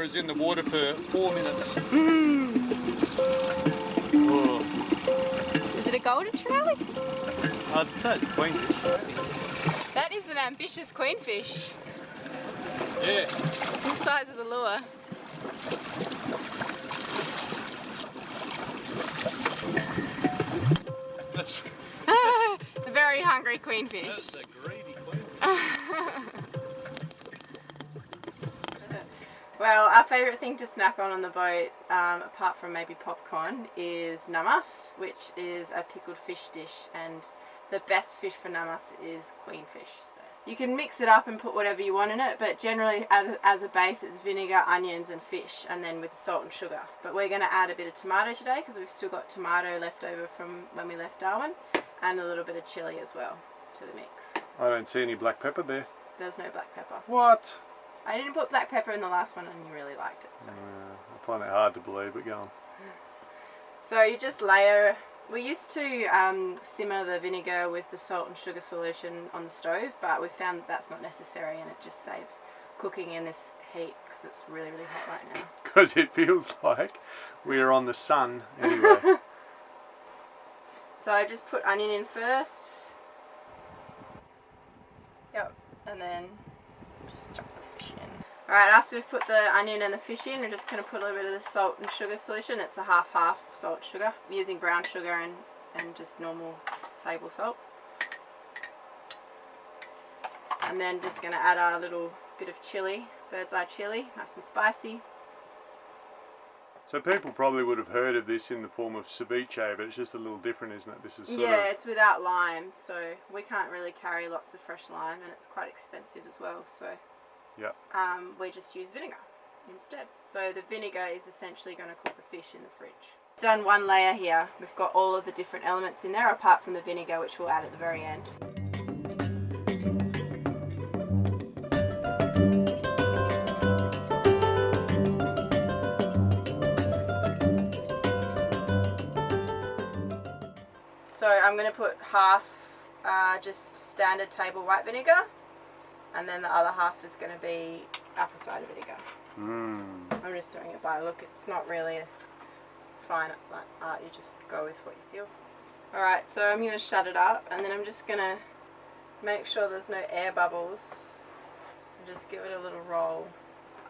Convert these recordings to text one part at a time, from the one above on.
was in the water for 4 minutes. Oh. Is it a golden trevally? I'd say it's queenfish. That is an ambitious queenfish. Yeah. The size of the lure. That's A very hungry queenfish. That's a greedy queenfish. Well, our favourite thing to snack on the boat, apart from maybe popcorn, is nummus, which is a pickled fish dish, and the best fish for nummus is queenfish. So you can mix it up and put whatever you want in it, but generally as a base it's vinegar, onions and fish, and then with salt and sugar. But we're going to add a bit of tomato today because we've still got tomato left over from when we left Darwin, and a little bit of chilli as well to the mix. I don't see any black pepper there. There's no black pepper. What? I didn't put black pepper in the last one and you really liked it. So. I find it hard to believe, but go on. So you just layer, we used to simmer the vinegar with the salt and sugar solution on the stove, but we found that that's not necessary and it just saves cooking in this heat because it's really, really hot right now. Because it feels like we're on the sun anyway. So I just put onion in first. Yep, and then just chuck the fish in. Alright, after we've put the onion and the fish in, we're just going to put a little bit of the salt and sugar solution. It's a half-half salt sugar. I'm using brown sugar and just normal table salt. And then just going to add our little bit of chilli, bird's eye chilli, nice and spicy. So people probably would have heard of this in the form of ceviche, but it's just a little different, isn't it? This is sort of... it's without lime, so we can't really carry lots of fresh lime, and it's quite expensive as well, so Yep. We just use vinegar instead. So the vinegar is essentially going to cook the fish in the fridge. Done one layer here. We've got all of the different elements in there apart from the vinegar, which we'll add at the very end. So I'm going to put half just standard table white vinegar, and then the other half is going to be apple cider vinegar. I'm just doing it by look. It's not really a fine art, you just go with what you feel. Alright, so I'm going to shut it up, and then I'm just going to make sure there's no air bubbles and just give it a little roll.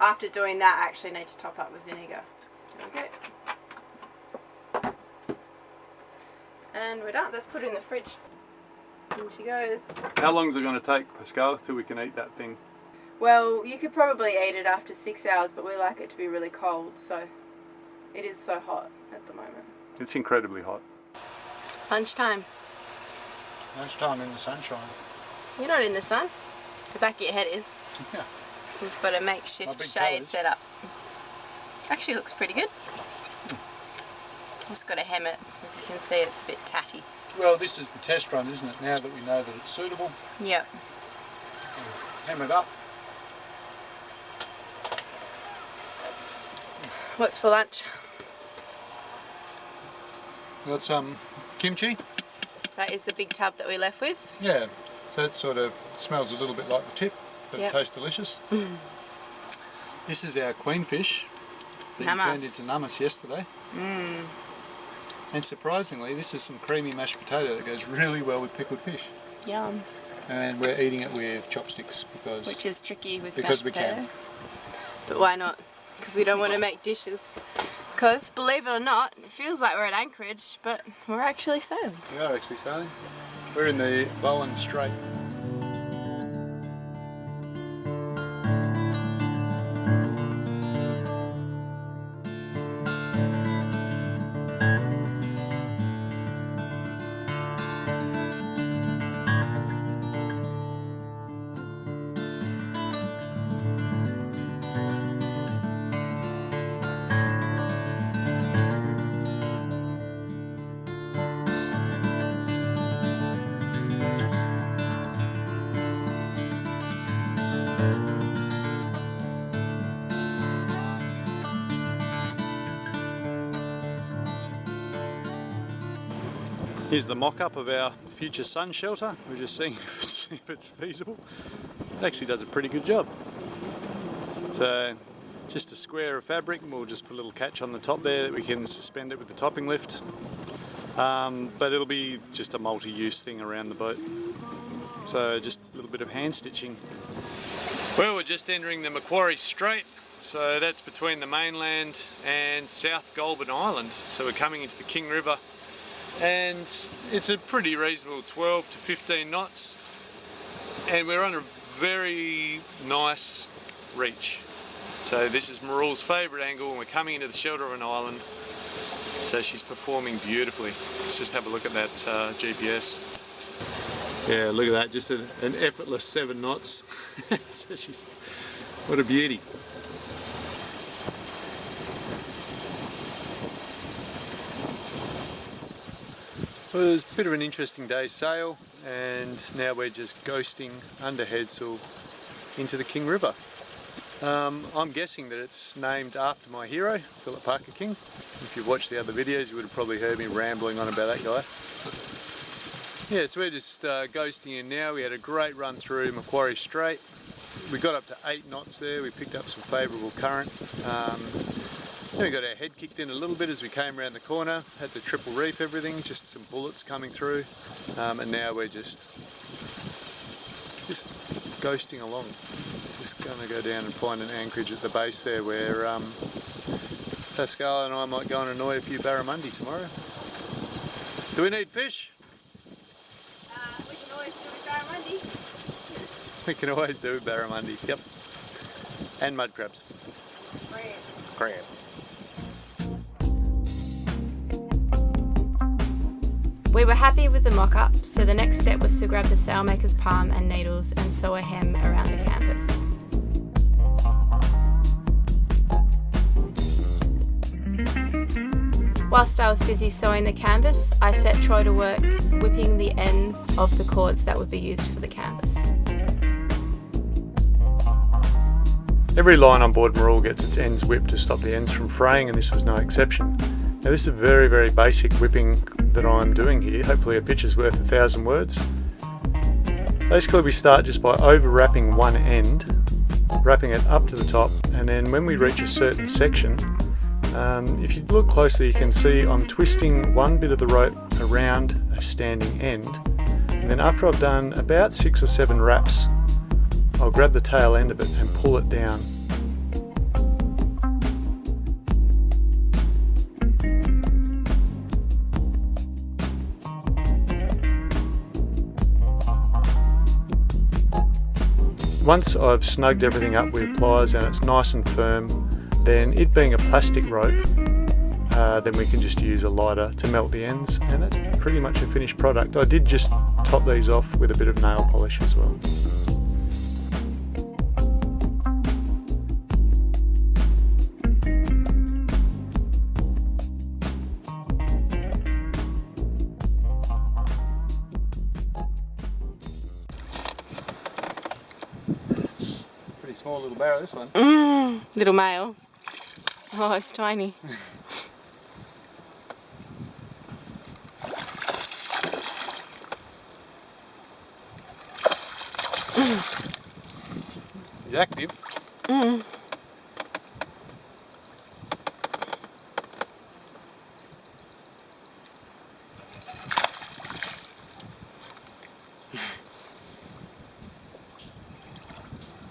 After doing that, I actually need to top up with vinegar. Okay. And we're done. Let's put it in the fridge. In she goes. How long is it going to take, Pascal, till we can eat that thing? Well, you could probably eat it after 6 hours, but we like it to be really cold, so it is so hot at the moment. It's incredibly hot. Lunchtime. Lunchtime in the sunshine. You're not in the sun. The back of your head is. Yeah. We've got a makeshift shade colours. set up. Actually looks pretty good. Just got to hem it. As you can see, it's a bit tatty. Well, this is the test run, isn't it? Now that we know that it's suitable. Yep. Hem it up. What's for lunch? Got some kimchi. That is the big tub that we left with. Yeah, so it sort of smells a little bit like the tip, but Yep. it tastes delicious. This is our queenfish that you turned into nummus yesterday. And surprisingly, this is some creamy mashed potato that goes really well with pickled fish. Yum. And we're eating it with chopsticks Which is tricky with because mashed we potato. can. But why not? Because we don't want to make dishes. Because, believe it or not, it feels like we're at Anchorage, but we're actually sailing. We are actually sailing. We're in the Bowen Strait. Here's the mock-up of our future sun shelter. We're just seeing if it's feasible. It actually does a pretty good job. So just a square of fabric, and we'll just put a little catch on the top there that we can suspend it with the topping lift. But it'll be just a multi-use thing around the boat. So just a little bit of hand stitching. Well, we're just entering the Macquarie Strait, so that's between the mainland and South Goulburn Island. So we're coming into the King River, and it's a pretty reasonable 12 to 15 knots, and we're on a very nice reach. So this is Mirrool's favourite angle, and we're coming into the shelter of an island. So she's performing beautifully. Let's just have a look at that GPS. Yeah, look at that, just an effortless 7 knots. So she's, what a beauty. Well, it was a bit of an interesting day's sail, and now we're just ghosting under headsail into the King River. I'm guessing that it's named after my hero, Philip Parker King. If you've watched the other videos, you would have probably heard me rambling on about that guy. Yeah, so we're just ghosting in now. We had a great run through Macquarie Strait. We got up to 8 knots there. We picked up some favourable current. Then we got our head kicked in a little bit as we came around the corner. Had to triple reef everything, just some bullets coming through. And now we're just ghosting along. Just going to go down and find an anchorage at the base there where Pascal and I might go and annoy a few barramundi tomorrow. Do we need fish? We can always do with barramundi. We can always do barramundi, yep. And mud crabs. Crab. We were happy with the mock-up, so the next step was to grab the sailmaker's palm and needles and sew a hem around the canvas. Whilst I was busy sewing the canvas, I set Troy to work whipping the ends of the cords that would be used for the canvas. Every line on board Mirrool gets its ends whipped to stop the ends from fraying, and this was no exception. Now this is a very, very basic whipping that I'm doing here. Hopefully a picture's worth 1,000 words. Basically we start just by over-wrapping one end, wrapping it up to the top, and then when we reach a certain section, if you look closely you can see I'm twisting one bit of the rope around a standing end, and then after I've done about 6 or 7 wraps, I'll grab the tail end of it and pull it down. Once I've snugged everything up with pliers and it's nice and firm, then it being a plastic rope, then we can just use a lighter to melt the ends, and that's pretty much a finished product. I did just top these off with a bit of nail polish as well. Small little barrow, this one. Little male. Oh, it's tiny. He's active.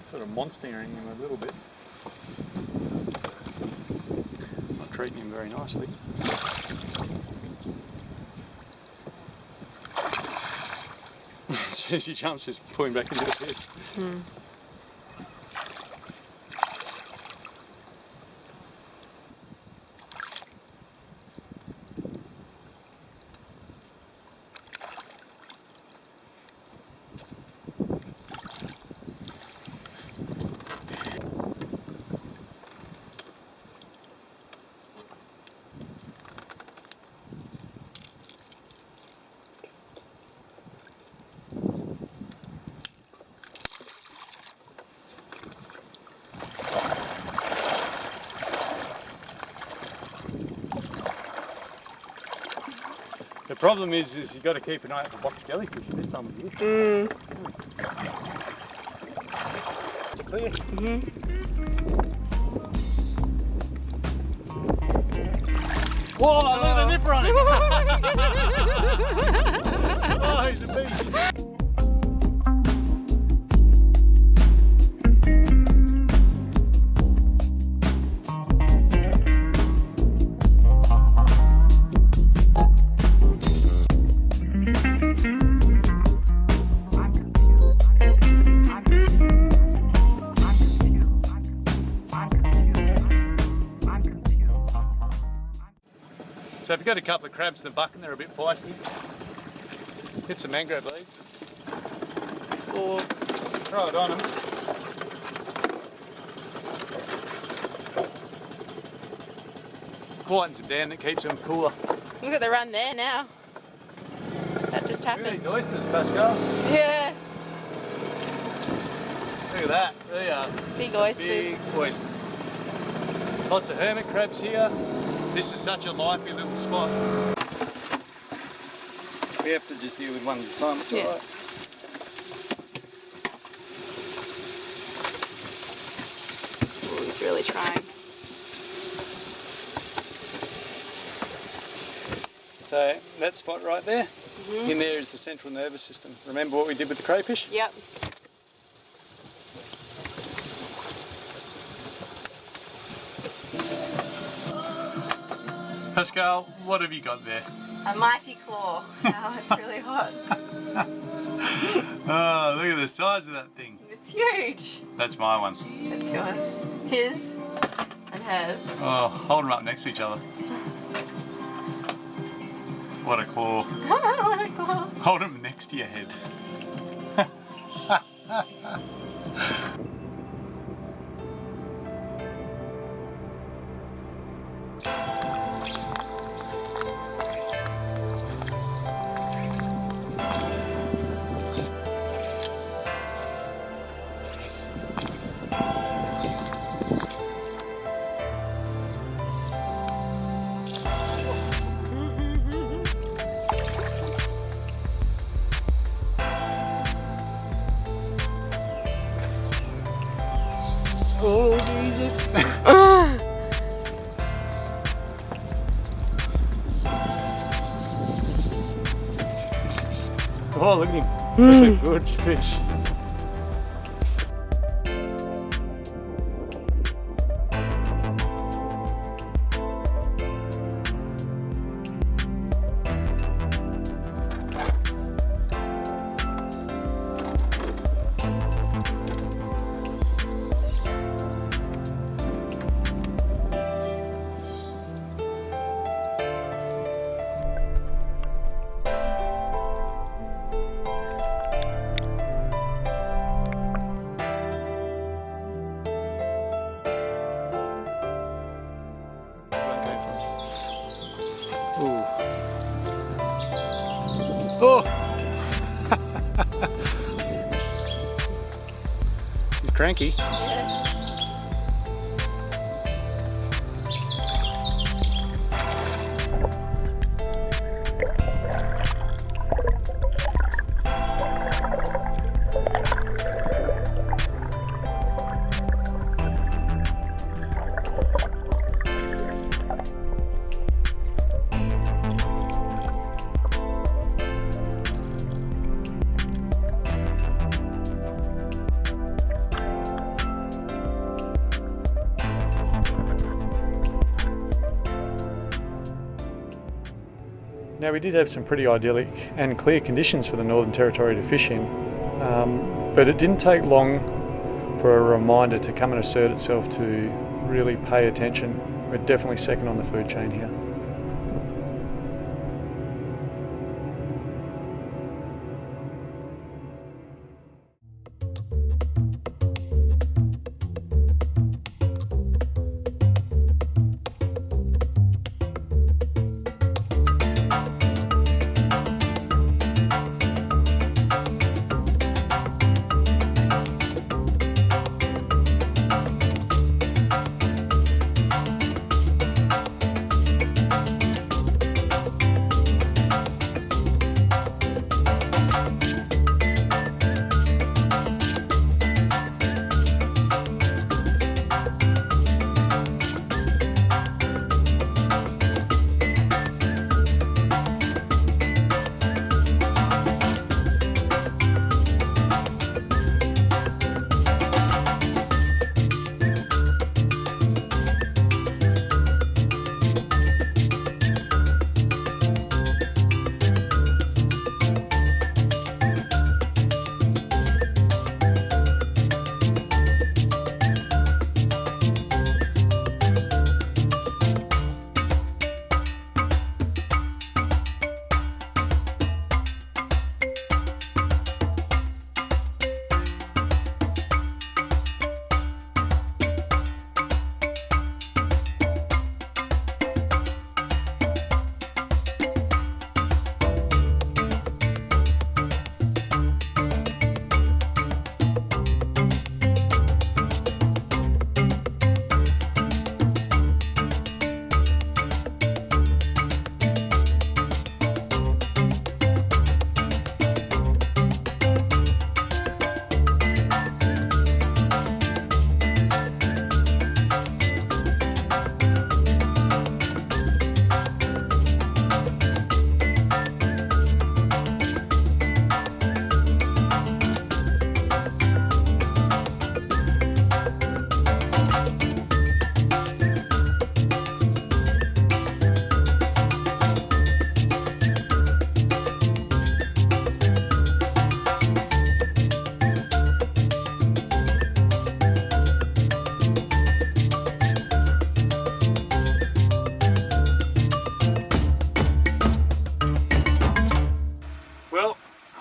Sort of monstering him a little bit. Not treating him very nicely. As soon as he jumps, just pull him back into the piss. The problem is you've got to keep an eye out for box jellyfish this time of year. Clear? Whoa, look at the nipper on him! Oh, he's a beast! So if you've got a couple of crabs in the bucket and they're a bit feisty, hit some mangrove leaves or throw it on them. Quietens them down, it keeps them cooler. Look at the run there now. That just Look at happened. these oysters, Pascal. Yeah. Look at that, they are Big oysters. big oysters. Lots of hermit crabs here. This is such a lively little spot. We have to just deal with one at a time, it's alright. Oh, he's really trying. So that spot right there, in there is the central nervous system. Remember what we did with the crayfish? Yep. Pascal, what have you got there? A mighty claw. Oh, it's really hot. Oh, look at the size of that thing. It's huge. That's my one. That's yours. His and hers. Oh, hold them up next to each other. What a claw. What a claw. Hold them next to your head. Oh, Jesus. Oh, look at him. That's a good fish. Oh! You're cranky. Yeah. Now we did have some pretty idyllic and clear conditions for the Northern Territory to fish in, but it didn't take long for a reminder to come and assert itself to really pay attention. We're definitely second on the food chain here.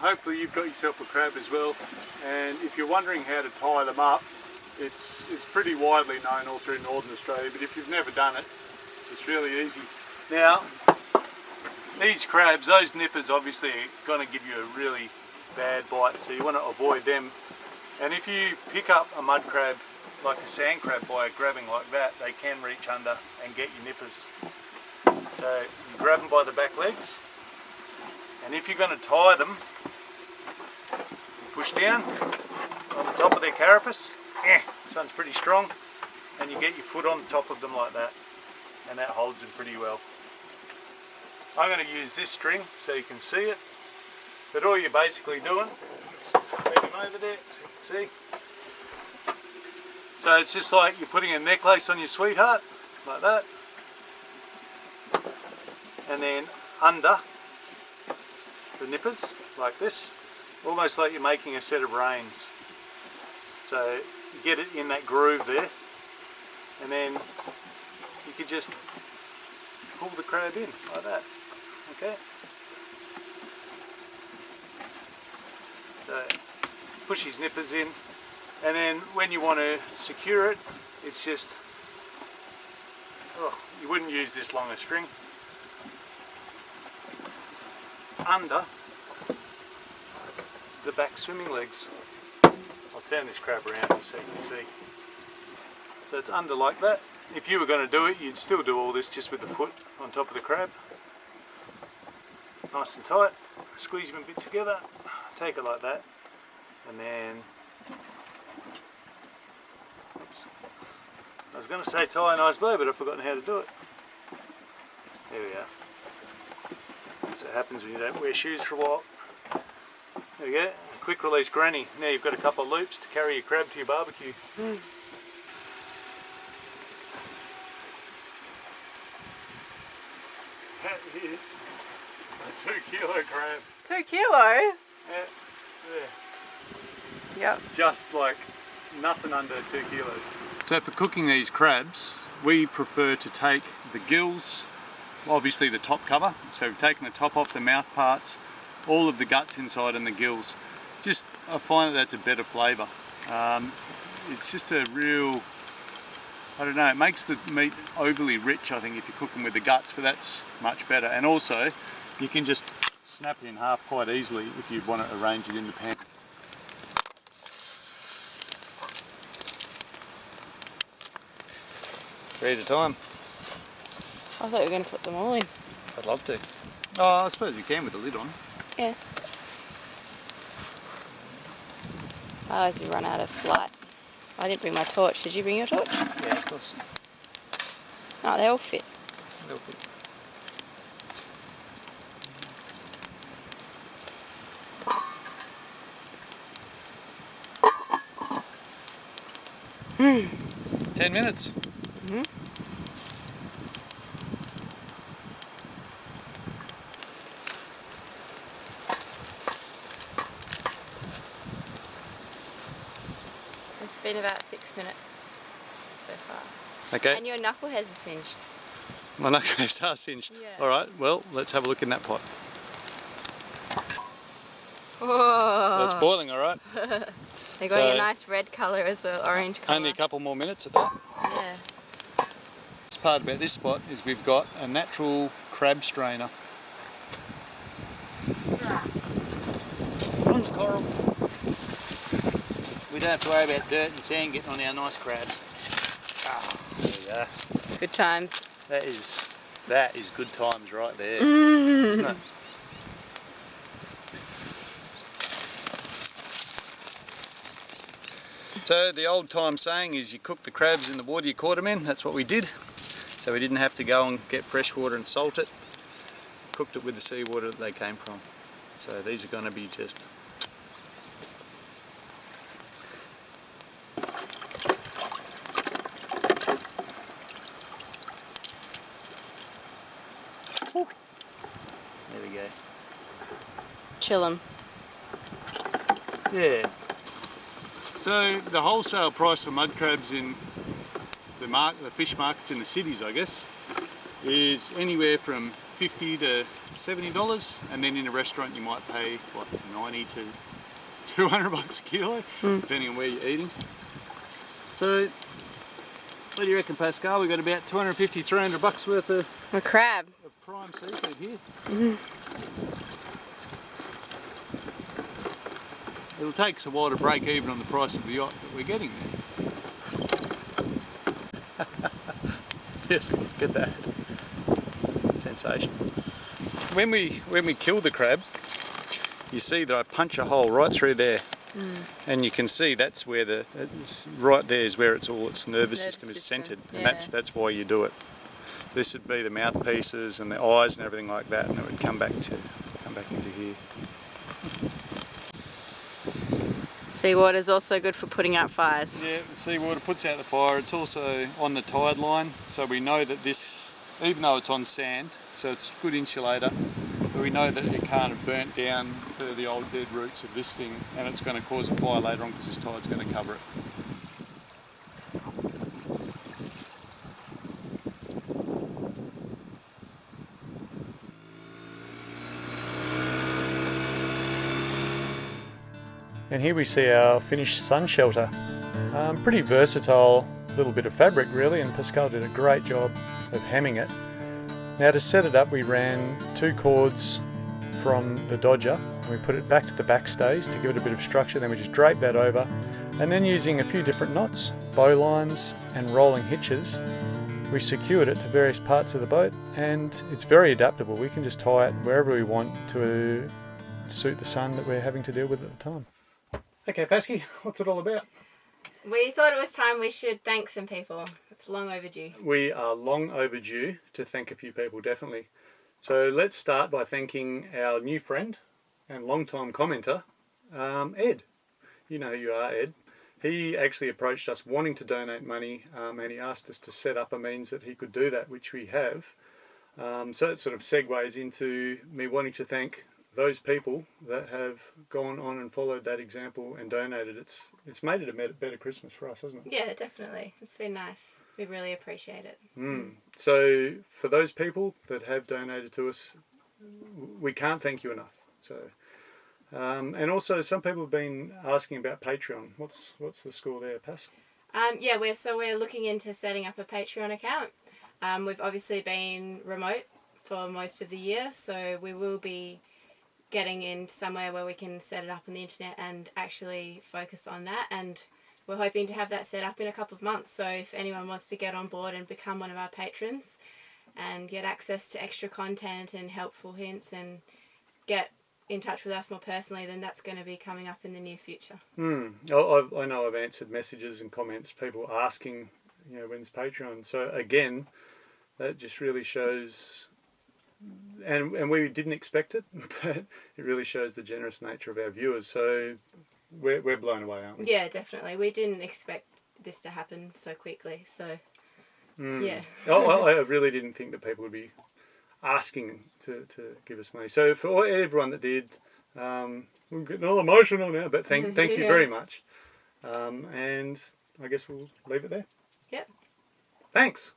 hopefully you've got yourself a crab as well, and if you're wondering how to tie them up, it's pretty widely known all through Northern Australia, but if you've never done it, it's really easy. Now, these crabs, those nippers obviously are going to give you a really bad bite, so you want to avoid them. And if you pick up a mud crab, like a sand crab, by grabbing like that, they can reach under and get your nippers. So you grab them by the back legs, and if you're going to tie them, you push down on the top of their carapace. This one's pretty strong, and you get your foot on the top of them like that, and that holds them pretty well. I'm going to use this string so you can see it, but all you're basically doing, let's move him over there so you can see. So it's just like you're putting a necklace on your sweetheart, like that, and then under the nippers, like this, almost like you're making a set of reins. So you get it in that groove there, and then you could just pull the crab in like that. Okay. So push his nippers in, and then when you want to secure it, it's just, you wouldn't use this long a string, under the back swimming legs. I'll turn this crab around just so you can see. So it's under like that. If you were going to do it, you'd still do all this just with the foot on top of the crab. Nice and tight. Squeeze them a bit together. Take it like that. And then, oops. I was going to say tie a nice bow, but I've forgotten how to do it. There we are. That's what happens when you don't wear shoes for a while. There we go. A quick release granny. Now you've got a couple of loops to carry your crab to your barbecue. That is a 2 kilo crab. 2 kilos? Yeah, there. Yep. Just like nothing under 2 kilos. So for cooking these crabs, we prefer to take the gills, obviously the top cover, so we've taken the top off, the mouth parts, all of the guts inside and the gills. Just, I find that that's a better flavour. It's just a real, I don't know, it makes the meat overly rich, I think, if you're cooking with the guts, but that's much better. And also, you can just snap it in half quite easily if you want to arrange it in the pan. Ready to time? I thought you were going to put them all in. I'd love to. Oh, I suppose you can with the lid on. Yeah. Otherwise we run out of light. I didn't bring my torch. Did you bring your torch? Yeah, of course. Oh, they all fit. They'll fit. Hmm. 10 minutes. Mm-hmm. It's been about 6 minutes so far. Okay. And your knuckleheads are singed. My knuckles are singed. Yeah. Alright, well, let's have a look in that pot. Whoa. That's boiling, alright? They're going So- a nice red colour as well, orange colour. Only a couple more minutes at that. Yeah. The part about this spot is we've got a natural crab strainer. One's coral. We don't have to worry about dirt and sand getting on our nice crabs. Ah, there we go. Good times. That is good times right there, isn't it? So the old time saying is you cook the crabs in the water you caught them in. That's what we did. So we didn't have to go and get fresh water and salt it. Cooked it with the seawater that they came from. So these are going to be just there we go. Chill 'em. Yeah. So the wholesale price for mud crabs in the fish markets in the cities, I guess, is anywhere from $50 to $70, and then in a restaurant you might pay what, 90 to $200 a kilo, depending on where you're eating. So, what do you reckon, Pascal? We've got about 250, $300 worth of A crab. prime seafood here. It'll take us a while to break even on the price of the yacht, but we're getting there. Just look at that. Sensational. When we kill the crab, you see that I punch a hole right through there. And you can see that's where right there is where its nervous system is centered, and that's why you do it. This would be the mouthpieces and the eyes and everything like that, and it would come back into here. Seawater is also good for putting out fires. Yeah, seawater puts out the fire. It's also on the tide line, so we know that this, even though it's on sand, so it's a good insulator, but we know that it can't have burnt down to the old dead roots of this thing, and it's going to cause a fire later on because this tide's going to cover it. And here we see our finished sun shelter. Pretty versatile little bit of fabric really, and Pascal did a great job of hemming it. Now to set it up, we ran 2 cords from the dodger and we put it back to the backstays to give it a bit of structure. Then we just drape that over, and then using a few different knots, bowlines and rolling hitches, we secured it to various parts of the boat, and it's very adaptable. We can just tie it wherever we want to suit the sun that we're having to deal with at the time. Okay, Pasky, what's it all about? We thought it was time we should thank some people. It's long overdue. We are long overdue to thank a few people, definitely. So let's start by thanking our new friend and long-time commenter, Ed. You know who you are, Ed. He actually approached us wanting to donate money, and he asked us to set up a means that he could do that, which we have. So it sort of segues into me wanting to thank those people that have gone on and followed that example and donated. It's made it a better Christmas for us, hasn't it? Yeah, definitely. It's been nice. We really appreciate it. So for those people that have donated to us, we can't thank you enough. So, and also some people have been asking about Patreon. What's the score there, Pass? Yeah, we're looking into setting up a Patreon account. We've obviously been remote for most of the year, so we will be getting in somewhere where we can set it up on the internet and actually focus on that, and we're hoping to have that set up in a couple of months. So if anyone wants to get on board and become one of our patrons and get access to extra content and helpful hints and get in touch with us more personally, then that's going to be coming up in the near future. I know I've answered messages and comments, people asking, when's Patreon. So again, that just really shows, and we didn't expect it, but it really shows the generous nature of our viewers. So we're blown away, aren't we? Yeah, definitely. We didn't expect this to happen so quickly. So yeah. I really didn't think that people would be asking to give us money. So for everyone that did, I'm getting all emotional now, but thank you very much. And I guess we'll leave it there. Yep. Thanks.